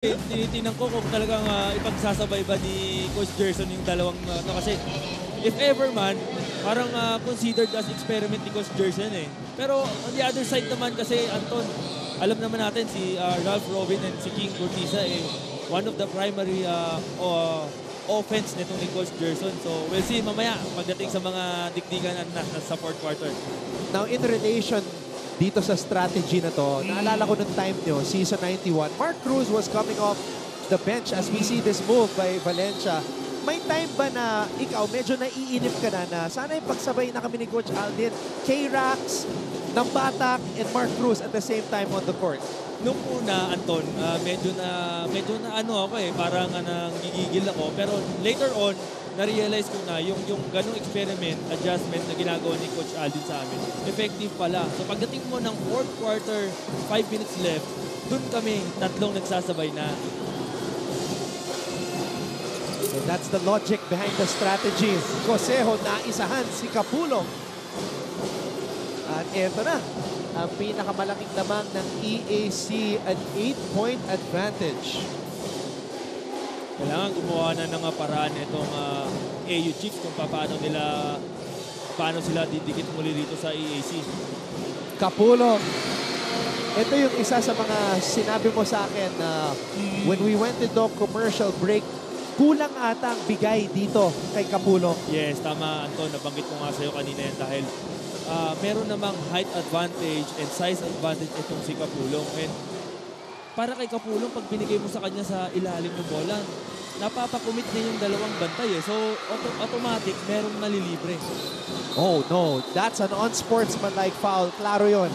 Tinitingnan ko kung talagang ipagsasabay ba ni Coach Gerson yung dalawang kasi if ever man, parang considered as experiment ni Coach Gerson eh. Pero on the other side naman kasi, Anton, alam naman natin si Ralph Robin and si King Cortiza eh, one of the primary offense nitong ni Coach Gerson. So we'll see mamaya pagdating sa mga dikdikan sa fourth quarter. Now in relation dito sa strategy na to, naalala ko nung time nyo, season 91, Mark Cruz was coming off the bench as we see this move by Valencia. May time ba na ikaw medyo naiinip ka na sana yung pagsabay na kami ni Coach Aldin, K-Rax, Nambatak, and Mark Cruz at the same time on the court? Nung una, Anton, medyo na ano ako eh, parang nanggigigil ako. Pero later on, na-realize ko na yung ganong experiment, adjustment na ginagawa ni Coach Aldin sa amin, effective pala. So pagdating mo ng fourth quarter, 5 minutes left, dun kami tatlong nagsasabay na. And that's the logic behind the strategy. Cosejo naisahan si Kapulong. At eto na, ang pinakamalaking lamang ng EAC, an 8-point advantage. Kailangan gumawa na ng paraan itong AU Chiefs kung paano sila didikit muli dito sa EAC. Kapulong. Ito yung isa sa mga sinabi mo sa akin na when we went into commercial break, kulang ata ang bigay dito kay Kapulong. Yes, tama Anton. Nabanggit ko nga sa'yo kanina yan dahil meron namang height advantage and size advantage itong si Kapulong. And para kay Kapulong, pag binigay mo sa kanya sa ilalim ng bola, napapakumit na yung dalawang bantay eh. So, automatic, merong nalilibre. Oh, no. That's an unsportsmanlike foul. Klaro yon.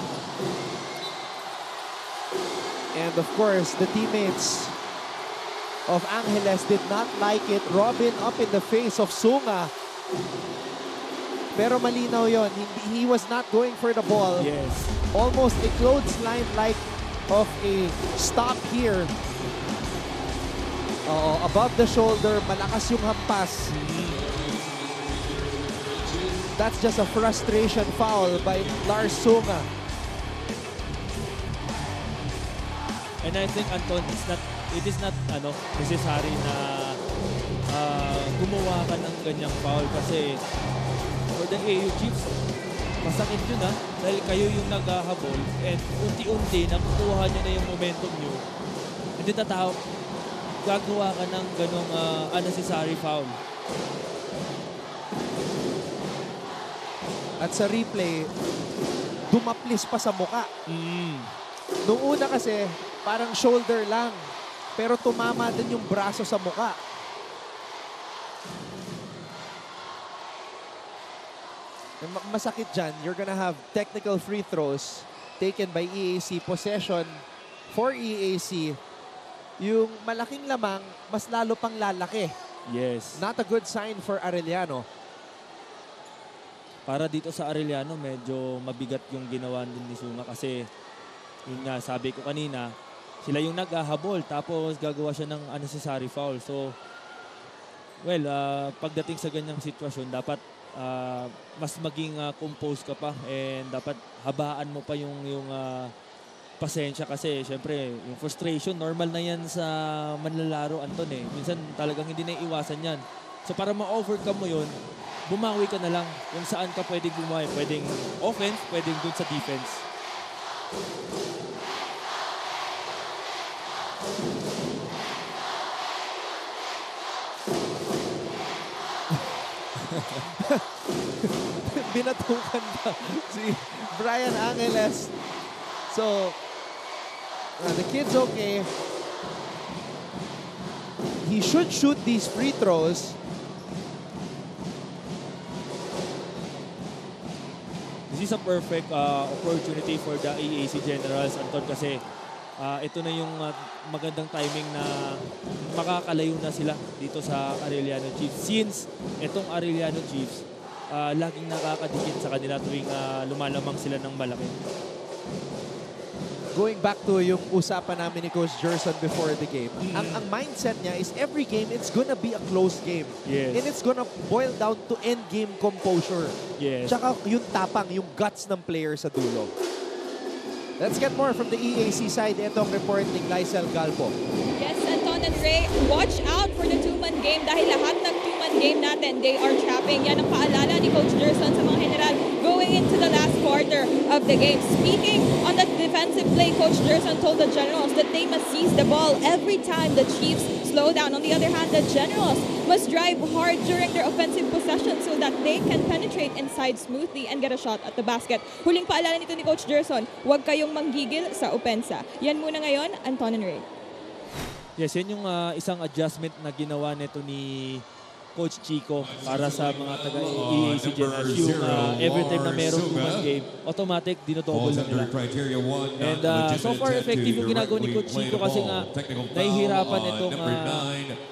And of course, the teammates of Angeles did not like it. Robin up in the face of Sunga. Pero malinaw yon. He was not going for the ball. Yes. Almost a clothesline like of a stop here. Above the shoulder, malakas yung hampas. That's just a frustration foul by Lars Sunga. And I think, Anton, it is not necessary na gumawa ka ng ganyang foul kasi for the AU Chiefs, masakit yun dahil kayo yung naghahabol and unti-unti nakukuha nyo na yung momentum nyo. Hindi gagawa ka ng ganong unnecessary foul. At sa replay, dumaplis pa sa muka. Noong una kasi, parang shoulder lang. Pero tumama din yung braso sa muka. Masakit dyan. You're gonna have technical free throws taken by EAC. Possession for EAC. Yung malaking lamang, mas lalo pang lalaki. Yes. Not a good sign for Arellano. Para dito sa Arellano, medyo mabigat yung ginawa din ni Sunga kasi yun nga, sabi ko kanina, sila yung naghahabol tapos gagawa siya ng unnecessary foul. So, well, pagdating sa ganyang sitwasyon, dapat mas maging composed ka pa and dapat habaan mo pa yung pasensya kasi syempre yung frustration normal na yan sa manlalaro, Anton eh. Minsan talagang hindi na iwasan yan. So para ma-overcome mo yun, bumawi ka na lang kung saan ka pwedeng bumawi. Pwedeng offense, pwedeng dun sa defense. Binatukan pa si Brian Angeles. So, the kid's okay. He should shoot these free throws. This is a perfect opportunity for the EAC Generals, Anton, kasi ito na yung magandang timing na makakalayo na sila dito sa Arellano Chiefs. Since itong Arellano Chiefs, laging nakakadikit sa kanila tuwing lumalamang sila ng malaki. Going back to yung usapan namin ni Coach Gerson before the game, ang mindset niya is every game, it's gonna be a close game. Yes. And it's gonna boil down to end game composure. Yes. Tsaka yung tapang, yung guts ng player sa dulo. Let's get more from the EAC side. Ito ang report ni Lysel Galpo. Yes, Anton and Ray, watch out for the two-man game dahil lahat ng two-man game natin, they are trapping. Yan ang paalala ni Coach Gerson sa mga general going into the last quarter of the game. Speaking on the defensive play, Coach Gerson told the Generals that they must seize the ball every time the Chiefs slow down. On the other hand, the Generals must drive hard during their offensive possession so that they can penetrate inside smoothly and get a shot at the basket. Huling paalala nito ni Coach Gerson, huwag kayong manggigil sa opensa. Yan muna ngayon, Anton and Ray. Yes, yan yung isang adjustment na ginawa nito ni Coach Chico para sa mga taga-EAC Generals. Yung every time na merong two-man game, automatic, dinodouble na nila. And so far, effective yung ginagawa ni Coach Chico kasi nga nahihirapan itong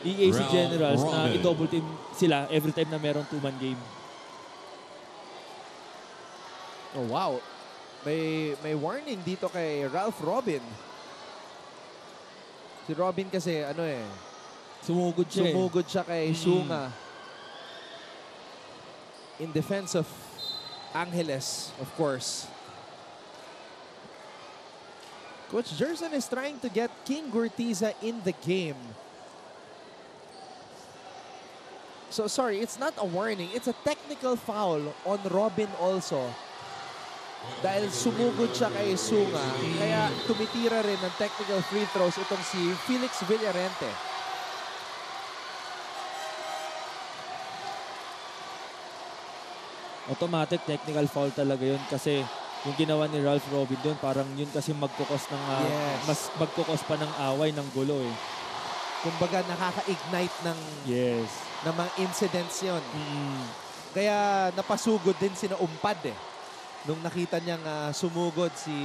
EAC Generals na i-double team sila every time na merong two-man game. Oh, wow. May warning dito kay Ralph Robin. Si Robin kasi Sumugod siya sumugod siya kay Sunga in defense of Angeles, of course. Coach Gerson is trying to get King Gurtiza in the game. So sorry, it's not a warning. It's a technical foul on Robin also. Dahil sumugod siya kay Sunga, kaya tumitira rin ng technical free throws itong si Felix Villarente. Automatic technical foul talaga yun kasi yung ginawa ni Ralph Robin doon, parang yun kasi magkukos ng, mas magkukos pa ng away, ng gulo eh. Kumbaga nakaka-ignite ng mga incidents yun. Kaya napasugod din sina Umpad eh. Nung nakita niyang sumugod si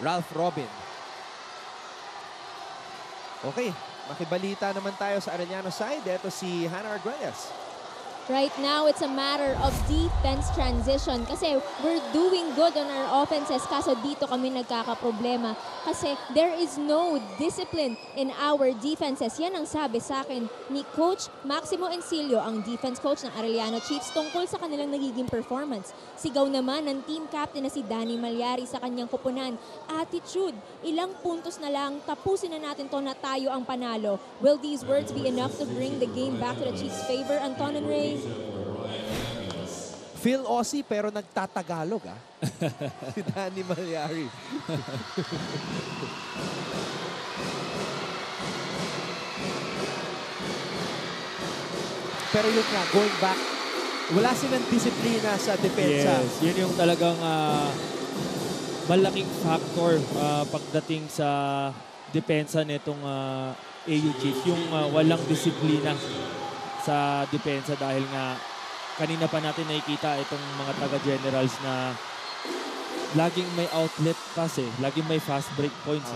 Ralph Robin. Okay, makibalita naman tayo sa Arellano side. Ito si Hannah Arguelles. Right now, it's a matter of defense transition kasi we're doing good on our offenses kaso dito kami nagkakaproblema kasi there is no discipline in our defenses. Yan ang sabi sa akin ni Coach Maximo Encilio, ang defense coach ng Arellano Chiefs tungkol sa kanilang nagiging performance. Sigaw naman ng team captain na si Danny Malyari sa kanyang kupunan. Attitude, ilang puntos na lang, tapusin na natin to na tayo ang panalo. Will these words be enough to bring the game back to the Chiefs' favor, Anton and Ray? Phil Aussie pero nagtatagalog si Danny Malyari. Pero yun nga, going back, wala silang disiplina sa depensa. Yes, yun yung talagang malaking factor pagdating sa depensa nitong AU Chiefs. Yung walang disiplina sa depensa dahil nga kanina pa natin nakikita itong mga taga-generals na laging may outlet pass laging may fast break points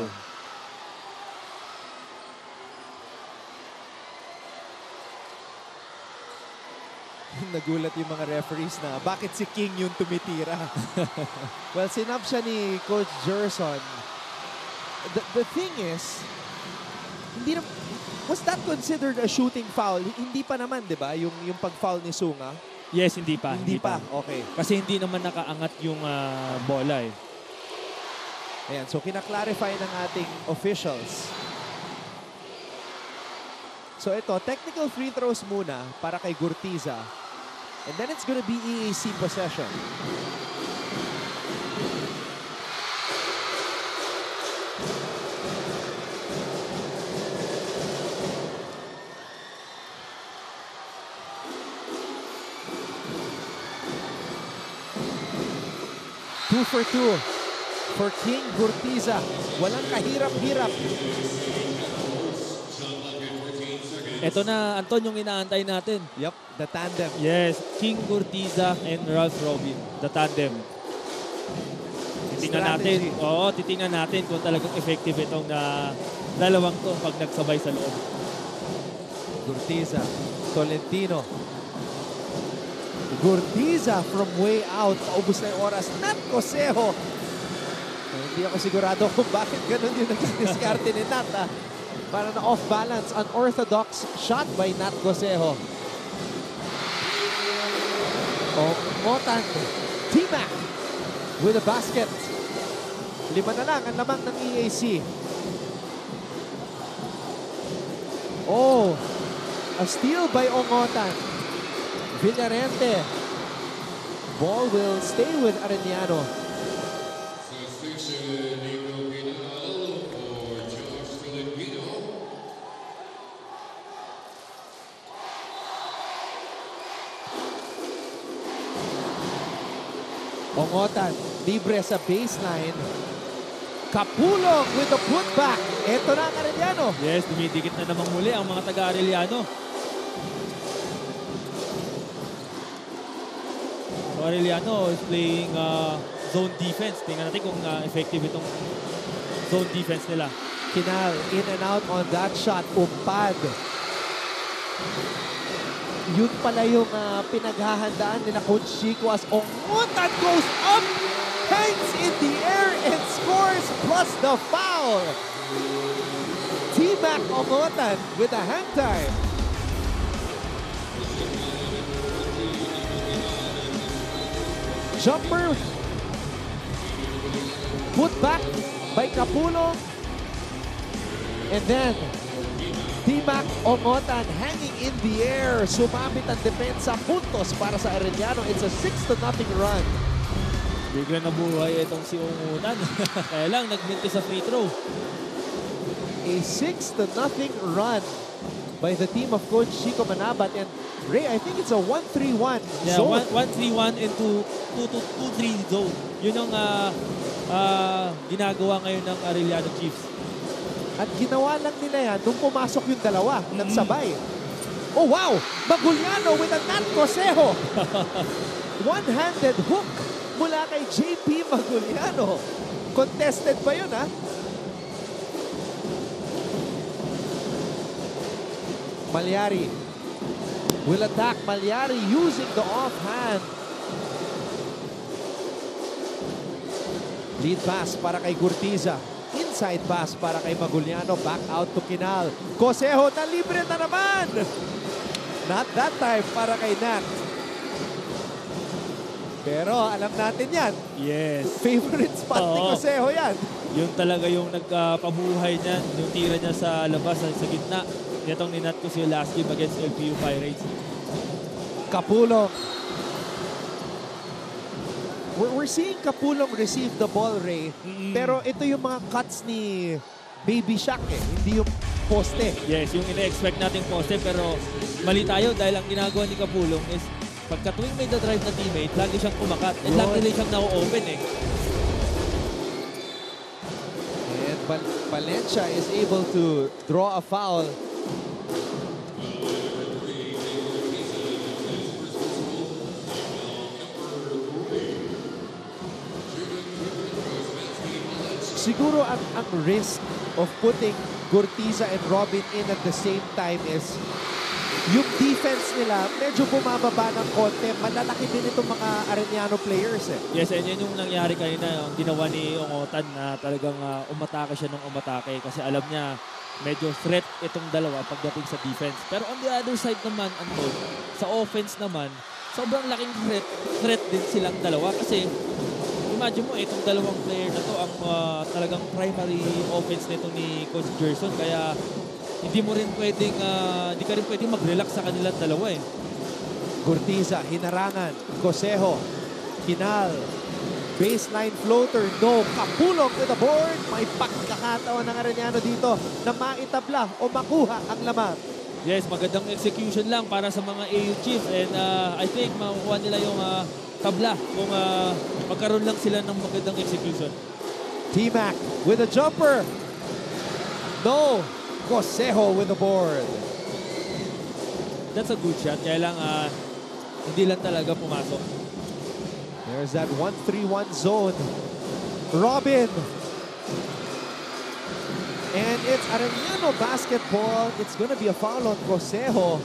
Nagulat yung mga referees na bakit si King yung tumitira. Well, sinab siya ni Coach Gerson. The thing is, was that considered a shooting foul? Hindi pa naman, di ba? Yung pag-foul ni Sunga? Yes, hindi pa. Hindi pa. Okay. Kasi hindi naman nakaangat yung bola Ayan, so kinaklarify ng ating officials. So ito, technical free throws muna para kay Gurtiza. And then it's gonna be EAC possession. Two for two for King Gurtiza. Walang kahirap-hirap. Ito na, Anton, yung inaantay natin. Yep, the tandem. Yes, King Gurtiza and Ralph Robin, the tandem. Titingnan natin kung talagang effective itong dalawang to pag nagsabay sa loob. Gurtiza, Tolentino. Gurtiza from way out. Paubos na yung oras. Nat Cosejo. Hindi ako sigurado kung bakit ganun yung nag-discarte ni Nat. Para na off-balance, unorthodox shot by Nat Cosejo. Motan, T-Mac with a basket. 5 na lang ang lamang ng EAC. Oh, a steal by Ongotan. Villarente. Ball will stay with Arellano. Ongotan, libre sa baseline. Kapulong with the putback. Ito na ang Arellano. Yes, dumidikit na namang muli ang mga taga-Arellano. So Arellano is playing zone defense. Tingnan natin kung effective itong zone defense nila. Kinal, in and out on that shot. Umpad. Yun pala yung pinaghahandaan nila Coach Chico as Ongotan goes up, hangs in the air, and scores plus the foul. T-Mac Ongotan with a hang time. Jumper. Put back by Kapulong. And then, T-Mac Ongotan hanging in the air. Sumabit ang depensa. Puntos para sa Arellano. It's a 6-0 run. Bigla na buhay itong si Ongotan. Kaya lang, nagminti sa free throw. A 6-0 run by the team of Coach Chico Manabat. And Ray, I think it's a 1-3-1 Yeah, zone. 1-3-1 into 2-3 zone. Yun ang ginagawa ngayon ng Arellano Chiefs. At ginawa lang nila yan nung pumasok yung dalawa. Nagsabay. Oh, wow! Maguliano with a Nat Cosejo. One-handed hook mula kay JP Maguliano. Contested pa yun, ha? Malyari will attack. Malyari using the offhand. Lead pass para kay Gurtiza. Inside pass para kay Maguliano. Back out to Kinal. Cosejo na libre na naman. Not that time para kay Nat. Pero alam natin yan. Yes. Favorite spot ni Oo. Cosejo yan. Yun talaga yung nagpabuhay niya. Yung tira niya sa labas, sa gitna. Itong ninat ko si last game against LPU Pirates. Kapulong. We're seeing Kapulong receive the ball, Ray. Pero ito yung mga cuts ni Baby Shaq eh. Hindi yung poste. Yes, yung ina-expect nating poste pero mali tayo dahil ang ginagawa ni Kapulong is pagka tuwing may drive na teammate, lagi siyang kumakat. At lagi rin siyang na-open eh. And Valencia is able to draw a foul. Siguro ang risk of putting Gurtiza and Robin in at the same time is yung defense nila medyo bumababa ng konti. Malalaki din itong mga Arellano players eh. Yes, and yan yung nangyari kanina, yung ginawa ni Ongotan na talagang umatake siya ng umatake kasi alam niya medyo threat itong dalawa pagdating sa defense. Pero on the other side naman, Anton, sa offense naman, sobrang laking threat din silang dalawa kasi imagine mo, itong dalawang player na to ang talagang primary offense nito ni Coach Gerson. Kaya hindi mo rin pwedeng, hindi ka rin pwedeng mag-relax sa kanilang dalawa eh. Gurtiza, hinarangan. Cosejo, Kinal. Baseline floater, no. Kapulong with the board. May pagkakataon ng Arellano dito na maitabla o makuha ang lamang. Yes, magandang execution lang para sa mga AU Chiefs. And I think makukuha nila yung tabla kung magkaroon lang sila ng magandang execution. T-Mac with a jumper. No. Cosejo with the board. That's a good shot. Kaya lang, hindi lang talaga pumasok. There's that 1-3-1 zone. Robin. And it's Arellano basketball. It's gonna be a foul on Cosejo.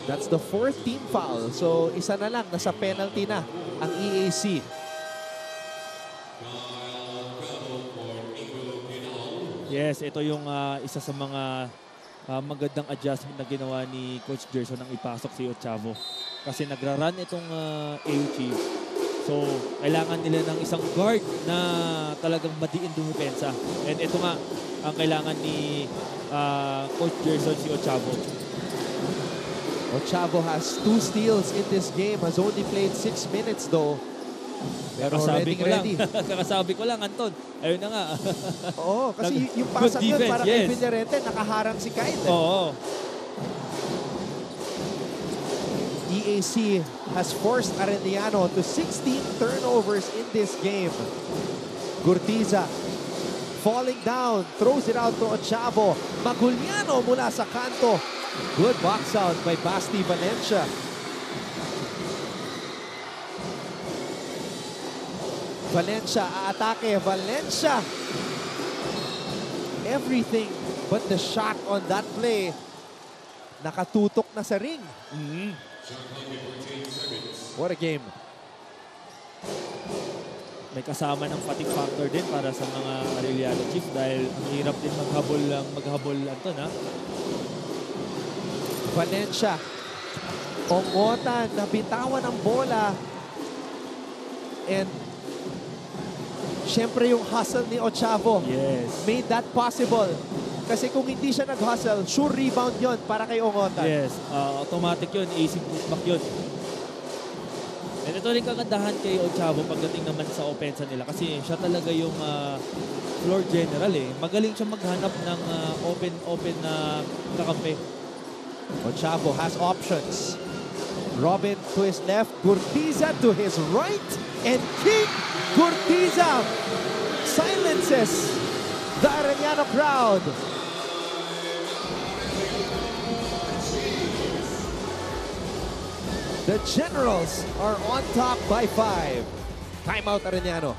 That's the fourth team foul. So, isa na lang. Nasa penalty na ang EAC. Yes, ito yung isa sa mga magandang adjustment na ginawa ni Coach Gerson nang ipasok si Ochavo. Kasi nagra-run itong AU Chiefs. So, kailangan nila ng isang guard na talagang madiin dumipensa. And ito nga, ang kailangan ni Coach Gerson, si Ochavo. Ochavo has 2 steals in this game. Has only played 6 minutes though. Pero Kakasabi ko lang. ready. Kakasabi ko lang, Anton. Ayun na nga. Oo, kasi yung Good pasang yun defense, para kay yes. Villarete, nakaharang si Kyle. Oo. EAC has forced Arellano to 16 turnovers in this game. Gurtiza falling down, throws it out to Ochavo. Maguliano mula sa kanto. Good box out by Basti Valencia. Valencia aatake. Valencia. Everything but the shot on that play. Nakatutok na sa ring. What a game. May kasama ng fatigue factor din para sa mga Arellano Chiefs dahil ang hirap din maghabol Anton, ha? Valencia. Ongotan, nabitawan ang bola. And syempre yung hustle ni Ochavo Yes. made that possible. Kasi kung hindi siya nag-hustle, sure rebound yon para kay Ongotan. Yes. Automatic yun. AC putback yun. And ito rin kagandahan kay Ochavo pagdating naman sa opensa nila kasi siya talaga yung floor general eh. Magaling siya maghanap ng open na kakampi. Ochavo has options. Robin to his left, Gurtiza to his right, and King Gurtiza silences the Arellano crowd. The Generals are on top by 5. Timeout Arellano.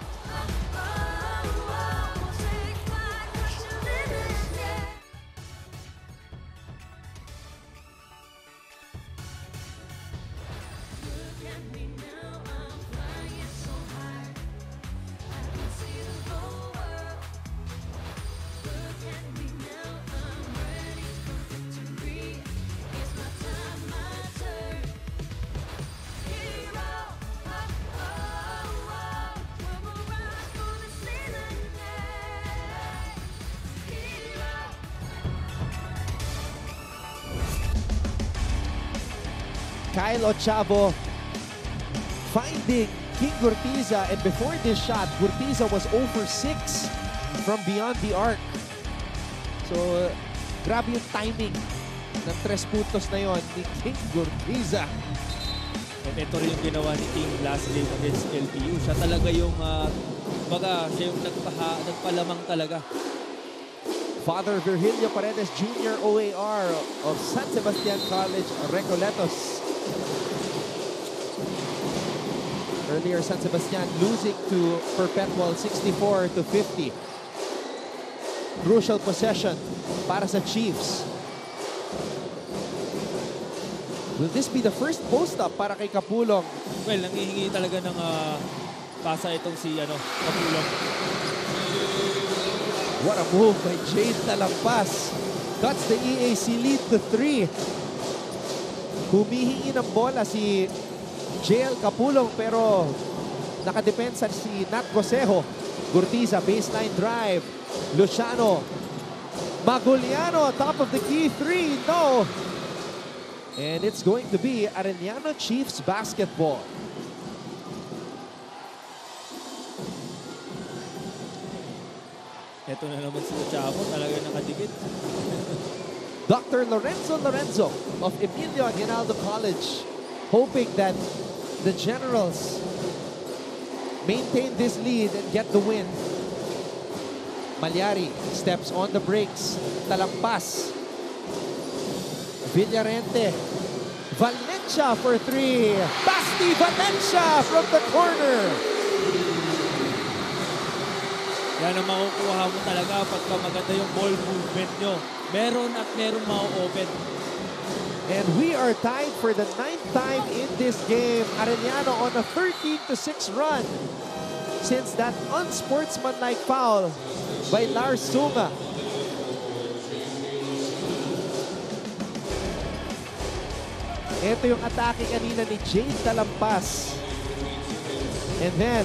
Kyle Ochavo finding King Gurtiza, and before this shot, Gurtiza was 0 for 6 from beyond the arc. So, grabe yung timing ng 3 puntos na yon ni King Gurtiza. And ito rin yung ginawa ni King last game against LPU. Siya talaga yung, siya yung nagpalamang talaga. Father Virgilio Paredes Jr. OAR of San Sebastian College, Recoletos. Earlier, San Sebastian losing to Perpetual 64-50. Crucial possession para sa Chiefs. Will this be the first post-up para kay Kapulong? Well, nangihingi talaga ng pasa itong si Kapulong. What a move by Jade Talampas. Cuts the EAC lead to 3. Humihingi ng bola si JL Kapulong pero nakadepensa si Nat Gosejo. Gurtiza, baseline drive. Luciano. Maguliano, top of the key, 3. No. And it's going to be Arellano Chiefs basketball. Ito na naman si Ochavo, talaga nakadikit. Dr. Lorenzo of Emilio Aguinaldo College hoping that the Generals maintain this lead and get the win. Malyari steps on the brakes. Talampas. Villarente. Valencia for 3. Basti Valencia from the corner. Yan ang makukuha mo talaga pagka maganda yung ball movement nyo. Meron at meron ma-open. And we are tied for the 9th time in this game. Arellano on a 13-6 run since that unsportsmanlike foul by Lars Sunga. Ito yung atake kanina ni Jade Talampas. And then,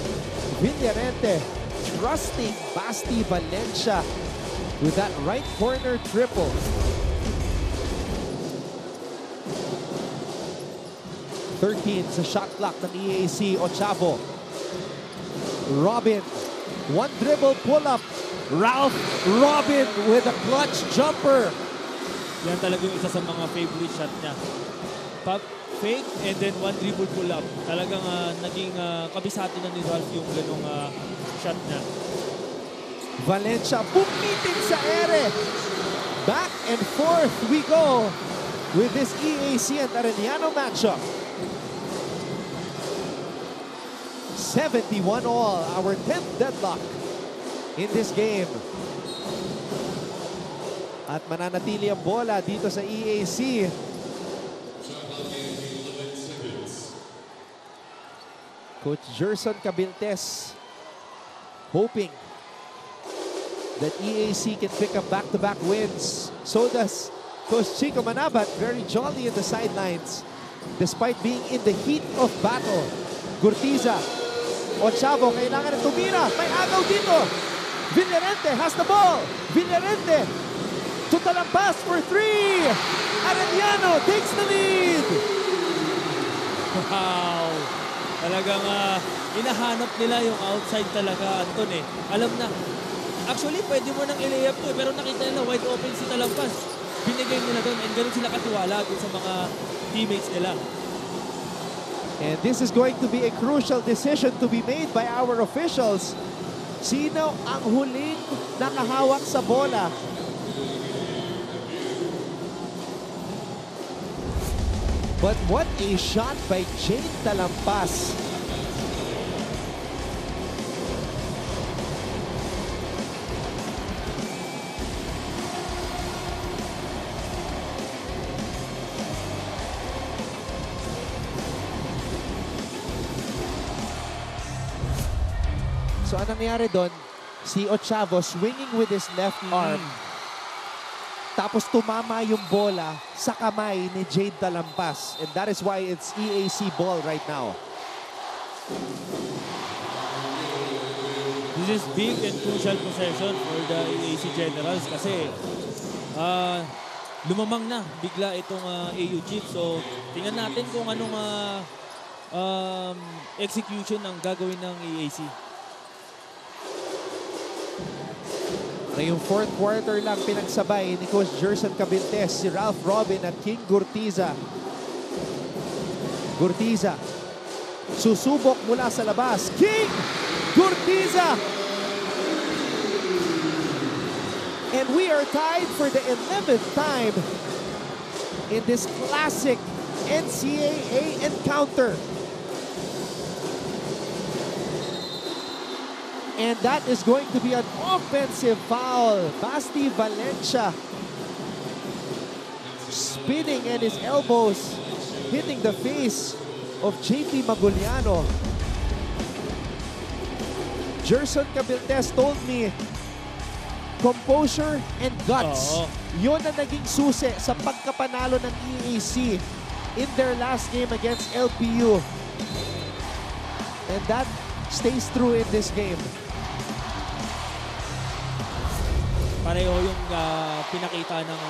Villarente trusting Basti Valencia with that right corner triple. Sa shot clock ng EAC, Ochavo. Robin, one dribble pull-up. Ralph Robin with a clutch jumper. Yan talaga yung isa sa mga favorite shot niya. Pop, fake, and then one dribble pull-up. Talagang naging kabisado na ni Ralph yung ganong shot niya. Valencia bumitin sa ere. Back and forth we go with this EAC and Arellano matchup. 71 all, our 10th deadlock in this game. At mananatili ang bola dito sa EAC. Coach Gerson Cabiltes hoping that EAC can pick up back-to-back wins. So does Coach Chico Manabat, very jolly in the sidelines despite being in the heat of battle. Gurtiza, Ochavo, kailangan na tumira. May agaw dito. Villarente has the ball. Villarente to talampas for three. Arellano takes the lead. Wow! Talagang hinahanap nila yung outside talaga, Anton eh. Alam na. Actually, pwede mo nang i-layup to pero nakita nila wide open si Talampas. Binigay nila doon and ganun sila katiwala doon sa mga teammates nila. And this is going to be a crucial decision to be made by our officials. Sino ang huling nakahawak sa bola? But what a shot by Jade Talampas. So anong nangyari doon? Si Ochavo swinging with his left arm. Tapos tumama yung bola sa kamay ni Jade Talampas. And that is why it's EAC ball right now. This is big and crucial possession for the EAC Generals kasi lumamang na bigla itong AU Chiefs. So tingnan natin kung anong execution ang gagawin ng EAC. Na yung fourth quarter lang pinagsabay ni Coach Gerson Cabiltes, si Ralph Robin at King Gurtiza. Gurtiza, susubok mula sa labas. King Gurtiza! And we are tied for the 11th time in this classic NCAA encounter. And that is going to be an offensive foul. Basti Valencia spinning at his elbows, hitting the face of JP Maguliano. Gerson Cabiltes told me, composure and guts. Yun ang naging susi sa pagkapanalo ng EAC in their last game against LPU. And that stays true in this game. Pareho yung pinakita ng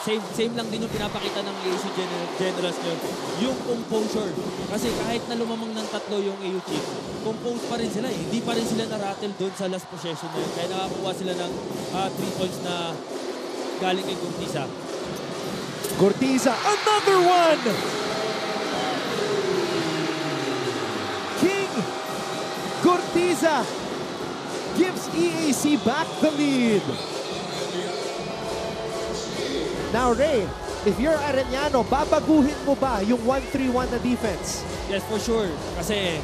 same lang din yung pinapakita ng EAC Generals ngayon, yung composure. Kasi kahit na lumamang ng tatlo yung AU Chiefs, composed pa rin sila eh. Hindi pa rin sila na-rattle doon sa last possession na yun. Kaya nakakuha sila ng 3 points na galing kay Gurtiza. Gurtiza, another one! King Gurtiza gives EAC back the lead. Now, Ray, if you're Arellano, babaguhin mo ba yung 1-3-1 na defense? Yes, for sure. Kasi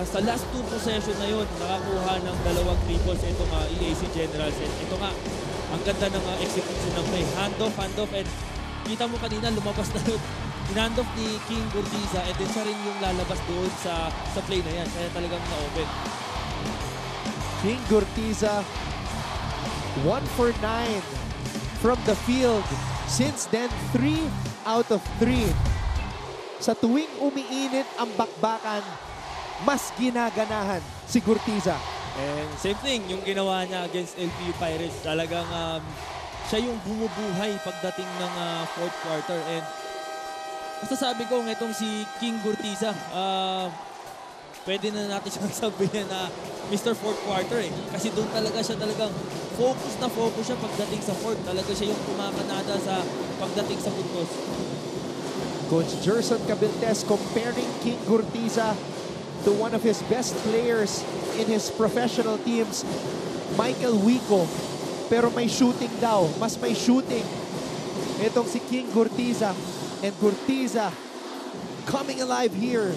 sa last 2 possession na yun, nakakuha ng 2 triples itong EAC Generals. And ito nga, ang ganda ng execution ng play. Handoff, and kita mo kanina, lumabas na yun. Hinandoff ni King Gurtiza and then siya rin yung lalabas doon sa play na yan. Kaya talagang na-open. King Gurtiza, 1 for 9 from the field. Since then, 3 out of 3. Sa tuwing umiinit ang bakbakan, mas ginaganahan si Gurtiza. And same thing, yung ginawa niya against LPU Pirates, talagang siya yung bumubuhay pagdating ng fourth quarter. And masasabi ko, itong si King Gurtiza, pwede na natin siyang sabihin na Mr. Fourth Quarter eh. Kasi doon talaga siya talagang focus siya pagdating sa fourth. Talaga siya yung kumakanada sa pagdating sa puntos. Coach Gerson Cabiltes comparing King Gurtiza to one of his best players in his professional teams, Michael Wico. Pero may shooting daw. Mas may shooting. Itong si King Gurtiza. And Gurtiza coming alive here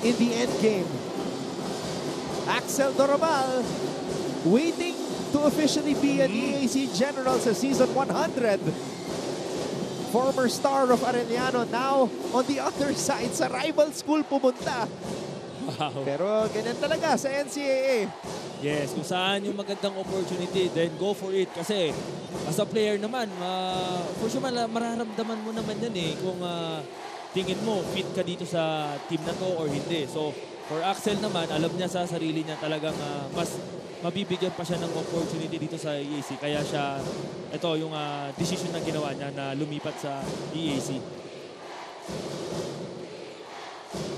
in the end game. Axel Doromal waiting to officially be an EAC General sa Season 100. Former star of Arellano, now on the other side sa rival school pumunta. Wow. Pero ganyan talaga sa NCAA. Yes, kung saan yung magandang opportunity, then go for it. Kasi as a player naman, for sure mararamdaman mo naman yan eh kung tingin mo fit ka dito sa team na to or hindi. So for Axel naman, alam niya sa sarili niya talagang mas mabibigyan pa siya ng opportunity dito sa EAC. Kaya siya, ito yung decision na ginawa niya na lumipat sa EAC.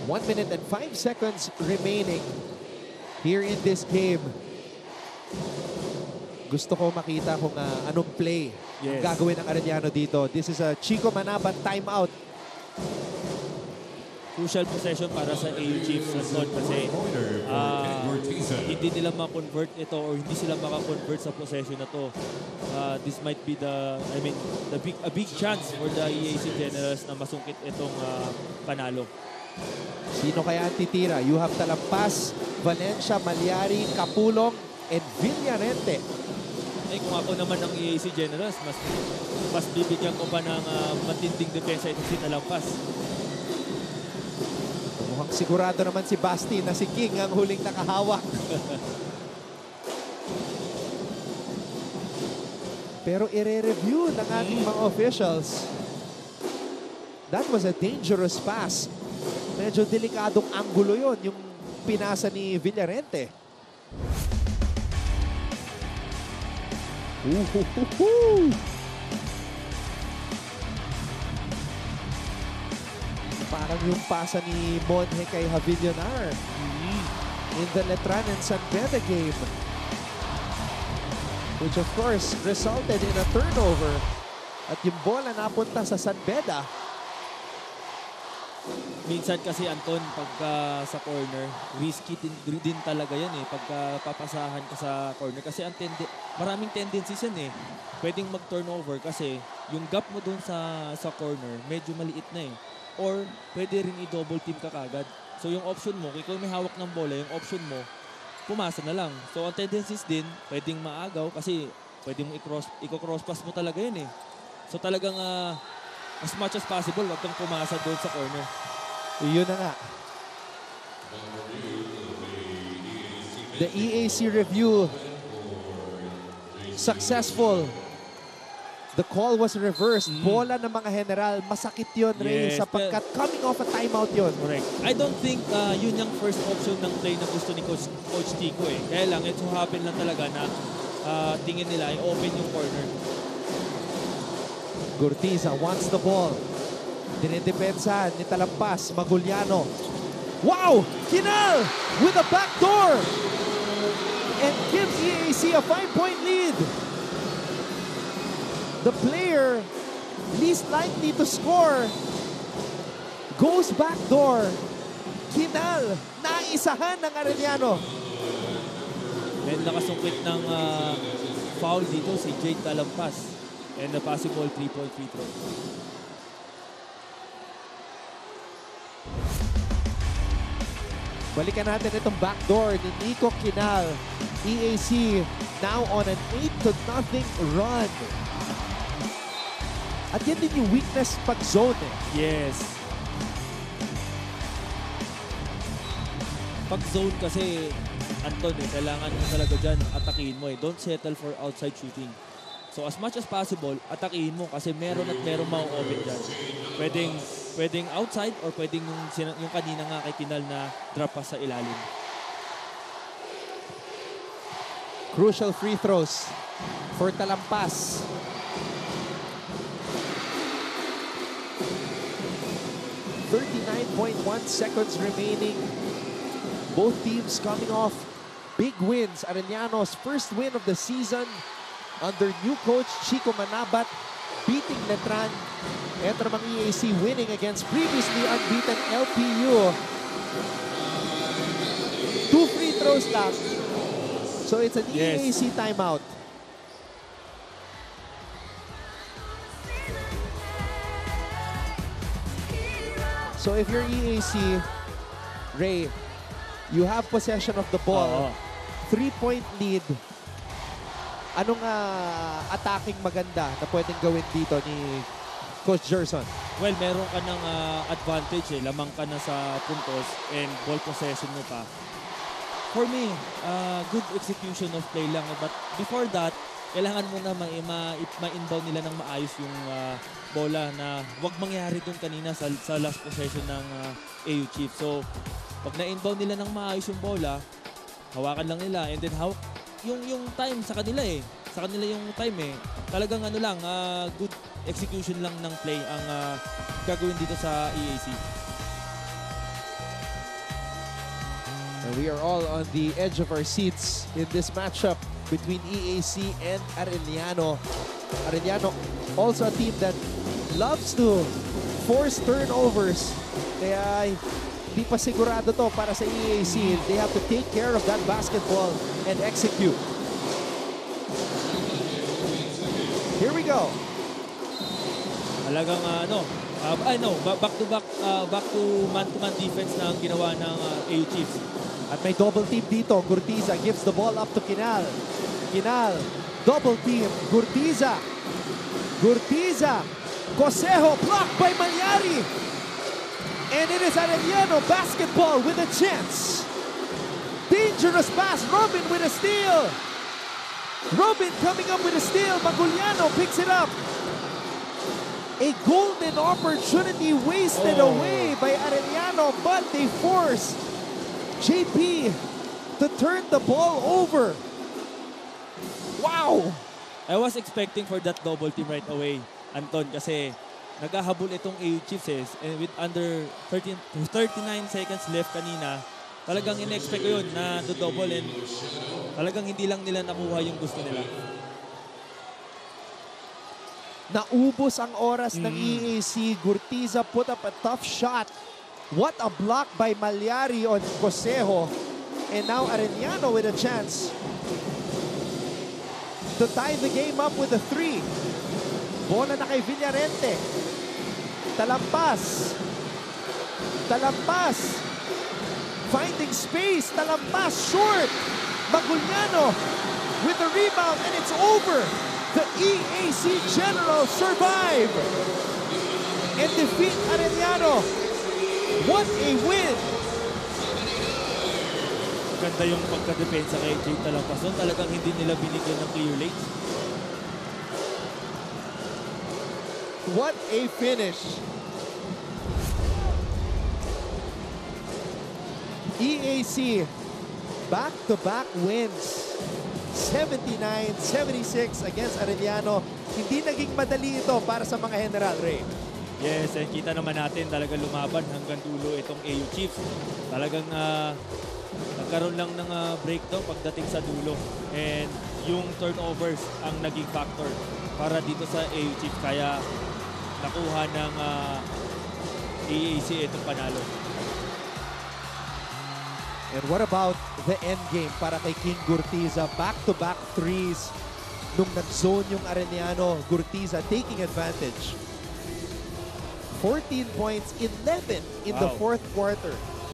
1 minute and 5 seconds remaining here in this game. Gusto ko makita kung anong play ang gagawin ng Arellano dito. This is a Chico Manaban timeout. Crucial possession para sa AU Chiefs kasi hindi nila ma-convert ito or hindi sila maka-convert sa possession na to. This might be a big chance for the EAC Generals na masungkit itong panalo. Sino kaya ang titira? You have Talampas, Valencia, Malyari, Kapulong, and Villarente. Kung ako naman ng EAC Generals, mas bibigyan ko pa ng matinding depensa ito si Talampas. Mukhang sigurado naman si Basti na si King ang huling nakahawak. Pero ire-review ng ating mga officials. That was a dangerous pass. Medyo delikadong anggulo yon yung pinasa ni Villarente. Parang yung pasa ni Monje kay Javillonar in the Letran and San Beda game, which of course resulted in a turnover at yung bola napunta sa San Beda. Minsan kasi Anton, pagka sa corner, risky din talaga yan eh. Pagka papasahan ka sa corner. Kasi maraming tendencies yan eh. Pwedeng mag-turnover kasi yung gap mo dun sa corner, medyo maliit na eh. Or pwede rin i-double team ka kagad. So yung option mo, kung may hawak ng bola, yung option mo, pumasa na lang. So ang tendencies din, pwedeng maagaw kasi pwedeng i-cross pass mo talaga yun eh. So talagang as much as possible, wag kang pumasa doon sa corner. Yun na nga. The EAC review successful. The call was reversed. Bola ng mga general. Masakit yun, Ray, sapagkat coming off a timeout yun. Correct. I don't think yun yung first option ng play na gusto ni Coach Tico eh. Kaya lang, it so happen lang talaga na tingin nila ay open yung corner. Gurtiza wants the ball. Dinidepensa ni Talampas, Maguliano. Wow! Kinal with a backdoor and gives EAC a 5-point lead. The player least likely to score goes backdoor. Kinal, naisahan ng Arellano. Then nakasungkit ng foul dito si Jade Talampas and a possible 3-point free throw. Balikan natin itong backdoor ni Nico Kinal. EAC now on an 8-0 run. At yan din yung weakness pag zone eh. Yes. Pag zone kasi, Anton kailangan mo talaga dyan atakihin mo eh. Don't settle for outside shooting. So as much as possible, atakihin mo kasi meron at meron mau-open dyan. Pwedeng outside or pwedeng yung kanina nga kay Kinal na drop pass sa ilalim. Crucial free throws for Talampas. .1 seconds remaining. Both teams coming off big wins. Arellano's first win of the season under new coach Chico Manabat, beating Letran. Ito namang EAC winning against previously unbeaten LPU. 2 free throws lang. So it's an EAC timeout. So if you're EAC, Ray, you have possession of the ball. 3-point lead. Anong attacking maganda na pwedeng gawin dito ni Coach Gerson? Well, meron ka ng advantage Lamang ka na sa puntos and ball possession mo pa. For me, good execution of play lang. But before that, kailangan mo na ma-inbound nila ng maayos yung bola na wag mangyari dun kanina sa last possession ng AU Chiefs. So, pag na-inbound nila ng maayos yung bola, hawakan lang nila and then yung time sa kanila Sa kanila yung time Talagang good execution lang ng play ang gagawin dito sa EAC. And we are all on the edge of our seats in this matchup between EAC and Arellano. Arellano, also a team that loves to force turnovers. Kaya di pa sigurado to para sa EAC. They have to take care of that basketball and execute. Here we go. Talagang back to man-to-man defense na ang ginawa ng AU Chiefs. At may double team dito. Gurtiza gives the ball up to Kinal. Kinal, double team. Gurtiza. Cosejo blocked by Malyari. And it is Arellano basketball with a chance. Dangerous pass. Robin with a steal. Robin coming up with a steal. Maguliano picks it up. A golden opportunity wasted away by Arellano, but they force JP to turn the ball over. Wow! I was expecting for that double team right away, Anton, kasi naghahabol itong AU Chiefs and with under 39 seconds left kanina, talagang in-expect ko yun na double and talagang hindi lang nila nakuha yung gusto nila. Naubos ang oras ng EAC. Gurtiza put up a tough shot. What a block by Malyari on Cosejo. And now Arellano with a chance to tie the game up with a 3. Bola na kay Villarente. Talampas. Finding space. Talampas short. Maguliano with the rebound and it's over. The EAC General survive and defeat Arellano. What a win! Ganda yung pagka-depensa kay Jay Talampas. Talagang hindi nila binigyan ng clear late. What a finish! EAC back-to-back wins. 79-76 against Arellano. Hindi naging madali ito para sa mga General, Ray. Yes, and kita naman natin talagang lumaban hanggang dulo itong AU Chiefs. Talagang nagkaroon lang ng breakdown pagdating sa dulo. And yung turnovers ang naging factor para dito sa AU Chiefs. Kaya nakuha ng EAC itong panalo. And what about the end game para kay King Gurtiza? Back-to-back threes nung nag-zone yung Arellano. Gurtiza taking advantage. 14 points, 11 in the fourth quarter.